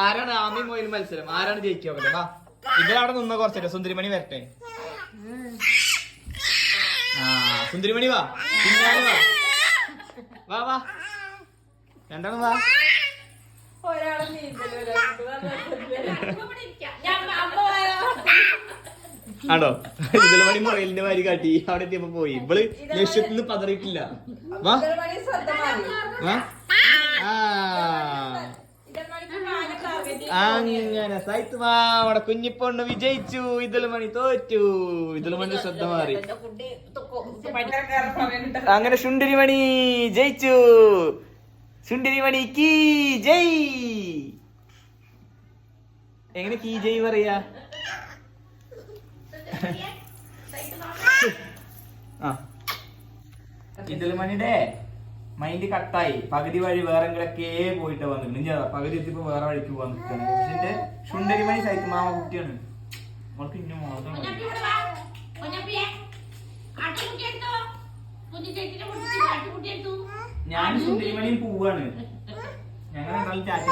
ആരാണ് ആമയും മോയിലും മത്സരം? ആരാണ് ജയിക്കുക? വാ, ഇവരവിടെ നിന്ന കുറച്ചല്ലേ. സുന്ദരിമണി വരട്ടെ. ആ സുന്ദരിമണി വാ, പിന്നാലെ വാ. വാ വാ, രണ്ടാളും വാ. ആണോ? സുന്ദരമണി മൊയിലിന്റെ മാതിരി കാട്ടി അവിടെ എത്തിയപ്പോ പോയി. ഇവള് ലക്ഷ്യത്തിൽ നിന്ന് പതറിയിട്ടില്ല. വാ വാ. അങ്ങനെ സൈത്തുമാ അവിടെ കുഞ്ഞിപ്പൊണ്ണ് വിജയിച്ചു, ഇതളുമണി തോറ്റു. ഇതളുമണി ശ്രദ്ധ മാറി. അങ്ങനെ സുന്ദരിമണി ജയിച്ചു. സുന്ദരിമണി കീ ജയ്. എങ്ങനെ കീ ജയ് പറയാ? ഇതളുമണിയുടെ മൈൻഡ് കട്ടായി. പകുതി വഴി വേറെ എങ്കിലൊക്കെ പോയിട്ട് വന്നിട്ടുണ്ട്. പകുതി എത്തിയപ്പോ വേറെ വഴിക്ക് പോകാൻ നിൽക്കുകയാണ്. പക്ഷെ സുന്ദരിമണി സൈത്ത് മാമ കുട്ടിയാണ്. നമ്മൾക്ക് ഇന്നും മാത്രം ഞാൻ സുന്ദരിമണിയും പോവാണ്. ഞങ്ങൾ ടാറ്റ.